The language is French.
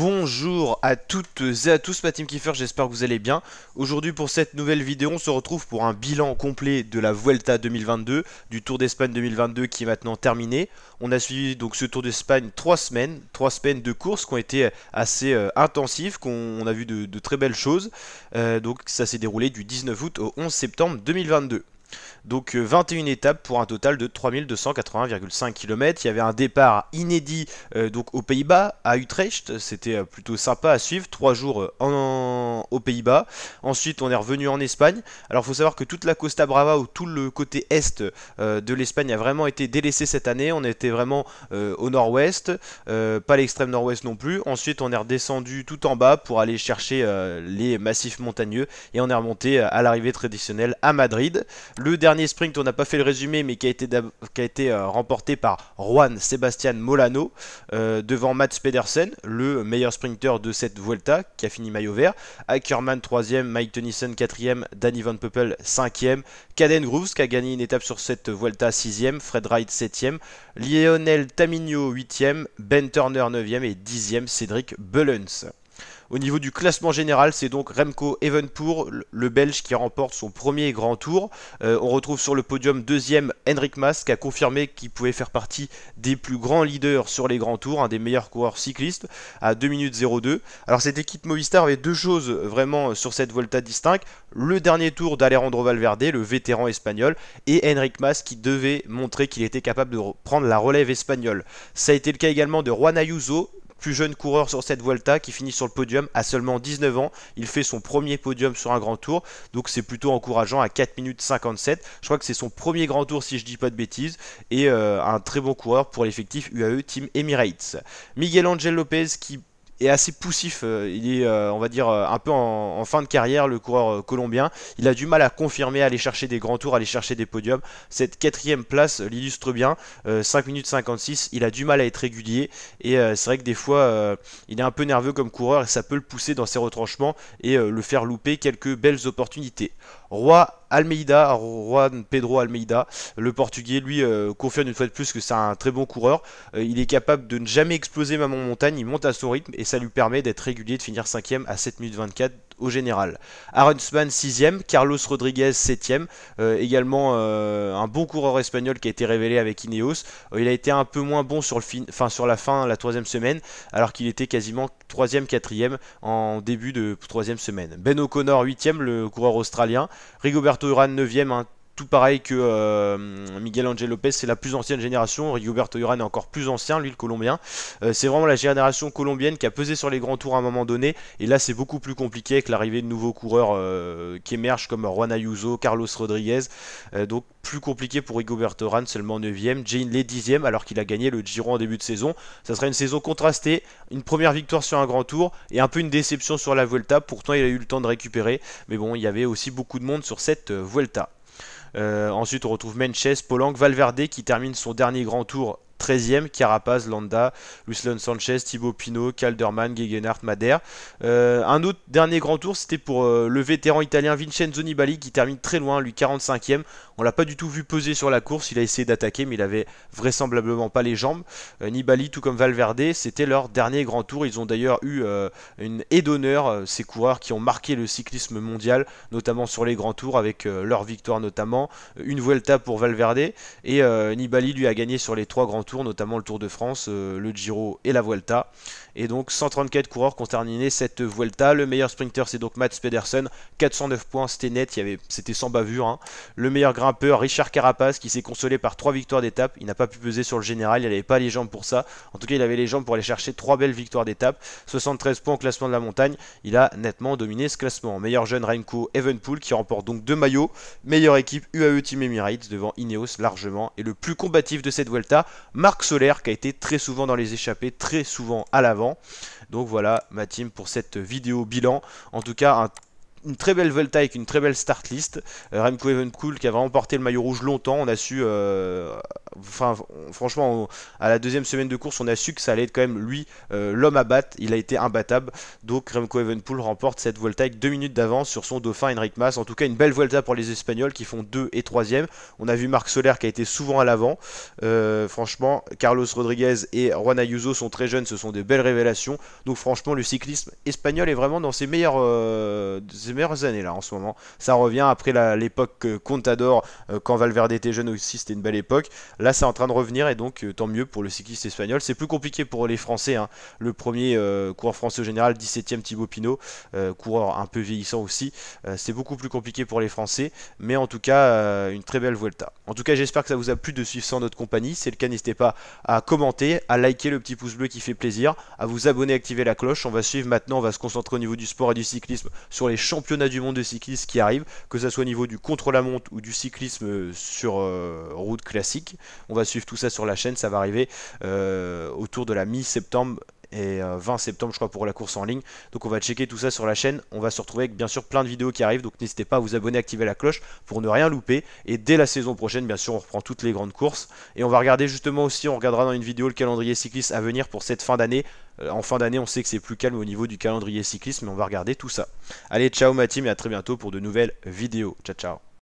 Bonjour à toutes et à tous, ma team Kiefer, j'espère que vous allez bien. Aujourd'hui pour cette nouvelle vidéo, on se retrouve pour un bilan complet de la Vuelta 2022, du Tour d'Espagne 2022 qui est maintenant terminé. On a suivi donc ce Tour d'Espagne 3 semaines de courses qui ont été assez intensives, qu'on a vu de très belles choses. Donc ça s'est déroulé du 19 août au 11 septembre 2022. Donc 21 étapes pour un total de 3280,5 km. Il y avait un départ inédit donc aux Pays-Bas, à Utrecht. C'était plutôt sympa à suivre. 3 jours aux Pays-Bas. Ensuite, on est revenu en Espagne. Alors, il faut savoir que toute la Costa Brava ou tout le côté est de l'Espagne a vraiment été délaissé cette année. On était vraiment au nord-ouest, pas l'extrême nord-ouest non plus. Ensuite, on est redescendu tout en bas pour aller chercher les massifs montagneux et on est remonté à l'arrivée traditionnelle à Madrid. Le dernier sprint, on n'a pas fait le résumé, mais qui a été remporté par Juan Sebastián Molano devant Mats Pedersen, le meilleur sprinter de cette Vuelta, qui a fini maillot vert. Ackermann 3ème, Mike Tennyson 4ème, Danny Van Poppel 5ème, Caden Groves qui a gagné une étape sur cette Vuelta 6ème, Fred Wright 7ème, Lionel Tamigno 8ème, Ben Turner 9ème et 10ème Cédric Bullens. Au niveau du classement général, c'est donc Remco Evenepoel, le Belge, qui remporte son premier grand tour. On retrouve sur le podium deuxième Enric Mas, qui a confirmé qu'il pouvait faire partie des plus grands leaders sur les grands tours, un des meilleurs coureurs cyclistes, à 2 minutes 02. Alors cette équipe Movistar avait deux choses vraiment sur cette Volta distinctes. Le dernier tour d'Alejandro Valverde, le vétéran espagnol, et Enric Mas qui devait montrer qu'il était capable de prendre la relève espagnole. Ça a été le cas également de Juan Ayuso, plus jeune coureur sur cette Vuelta, qui finit sur le podium à seulement 19 ans. Il fait son premier podium sur un grand tour, donc c'est plutôt encourageant à 4 minutes 57. Je crois que c'est son premier grand tour si je dis pas de bêtises, et un très bon coureur pour l'effectif UAE Team Emirates. Miguel Angel Lopez qui est assez poussif, il est on va dire un peu en fin de carrière, le coureur colombien. Il a du mal à confirmer, à aller chercher des grands tours, à aller chercher des podiums. Cette quatrième place l'illustre bien, 5 minutes 56, il a du mal à être régulier et c'est vrai que des fois il est un peu nerveux comme coureur et ça peut le pousser dans ses retranchements et le faire louper quelques belles opportunités. Juan Pedro Almeida, le portugais, lui confirme une fois de plus que c'est un très bon coureur. Il est capable de ne jamais exploser même en montagne, il monte à son rythme et ça lui permet d'être régulier, de finir 5ème à 7 minutes 24 au général. Aronsman 6ème, Carlos Rodriguez 7ème, également un bon coureur espagnol qui a été révélé avec Ineos. Il a été un peu moins bon sur la fin, la troisième semaine, alors qu'il était quasiment 3ème, 4ème en début de troisième semaine. Ben O'Connor 8ème, le coureur australien. Rigoberto Urán 9ème, hein, tout pareil que Miguel Angel Lopez, c'est la plus ancienne génération. Rigoberto Urán est encore plus ancien, lui le colombien. C'est vraiment la génération colombienne qui a pesé sur les grands tours à un moment donné. Et là, c'est beaucoup plus compliqué avec l'arrivée de nouveaux coureurs qui émergent comme Juan Ayuso, Carlos Rodriguez. Donc plus compliqué pour Rigoberto Urán, seulement 9ème. Jane Lee 10ème alors qu'il a gagné le Giro en début de saison. Ça sera une saison contrastée, une première victoire sur un grand tour et un peu une déception sur la Vuelta. Pourtant, il a eu le temps de récupérer. Mais bon, il y avait aussi beaucoup de monde sur cette Vuelta. Ensuite, on retrouve Menches, Polanc, Valverde qui termine son dernier grand tour 13ème, Carapaz, Landa, Ruslan Sanchez, Thibaut Pinot, Calderman, Gegenhardt, Madère. Un autre dernier grand tour, c'était pour le vétéran italien Vincenzo Nibali qui termine très loin, lui 45ème. On l'a pas du tout vu peser sur la course, il a essayé d'attaquer mais il avait vraisemblablement pas les jambes. Nibali, tout comme Valverde, c'était leur dernier grand tour. Ils ont d'ailleurs eu une haie d'honneur, ces coureurs qui ont marqué le cyclisme mondial, notamment sur les grands tours avec leur victoire notamment. Une Vuelta pour Valverde et Nibali lui a gagné sur les 3 grands tours, notamment le Tour de France, le Giro et la Vuelta. Et donc 134 coureurs qui ont terminé cette Vuelta. Le meilleur sprinter c'est donc Mats Pedersen, 409 points, c'était net, c'était sans bavure. Hein. Le meilleur grimpeur Richard Carapaz qui s'est consolé par 3 victoires d'étape. Il n'a pas pu peser sur le général, il n'avait pas les jambes pour ça. En tout cas il avait les jambes pour aller chercher 3 belles victoires d'étape. 73 points au classement de la montagne, il a nettement dominé ce classement. Meilleur jeune Remco Evenepoel qui remporte donc 2 maillots. Meilleure équipe UAE Team Emirates devant Ineos largement. Et le plus combatif de cette Vuelta, Marc Soler qui a été très souvent dans les échappées, très souvent à l'avant. Donc voilà ma team pour cette vidéo bilan. En tout cas une très belle Vuelta avec une très belle start list. Remco Evenepoel qui a vraiment porté le maillot rouge longtemps. On a su enfin, franchement, à la deuxième semaine de course, on a su que ça allait être quand même lui l'homme à battre. Il a été imbattable. Donc Remco Evenepoel remporte cette Vuelta avec 2 minutes d'avance sur son dauphin Enric Mas. En tout cas, une belle Vuelta pour les Espagnols qui font 2 et 3e. On a vu Marc Soler qui a été souvent à l'avant. Franchement, Carlos Rodriguez et Juan Ayuso sont très jeunes, ce sont des belles révélations. Donc franchement, le cyclisme espagnol est vraiment dans ses meilleures années là en ce moment. Ça revient après l'époque Contador, quand Valverde était jeune aussi, c'était une belle époque. Là, c'est en train de revenir et donc tant mieux pour le cycliste espagnol. C'est plus compliqué pour les Français, hein. Le premier coureur français au général, 17e Thibaut Pinot, coureur un peu vieillissant aussi. C'est beaucoup plus compliqué pour les Français, mais en tout cas, une très belle Vuelta. En tout cas, j'espère que ça vous a plu de suivre ça en notre compagnie. Si c'est le cas, n'hésitez pas à commenter, à liker le petit pouce bleu qui fait plaisir, à vous abonner, activer la cloche. On va suivre maintenant, on va se concentrer au niveau du sport et du cyclisme sur les championnats du monde de cyclisme qui arrivent, que ce soit au niveau du contre-la-montre ou du cyclisme sur route classique. On va suivre tout ça sur la chaîne, ça va arriver autour de la mi-septembre et 20 septembre je crois pour la course en ligne. Donc on va checker tout ça sur la chaîne, on va se retrouver avec bien sûr plein de vidéos qui arrivent, donc n'hésitez pas à vous abonner, activer la cloche pour ne rien louper. Et dès la saison prochaine bien sûr on reprend toutes les grandes courses et on va regarder justement aussi, on regardera dans une vidéo le calendrier cycliste à venir pour cette fin d'année. En fin d'année on sait que c'est plus calme au niveau du calendrier cycliste, mais on va regarder tout ça. Allez, ciao ma team et à très bientôt pour de nouvelles vidéos. Ciao ciao.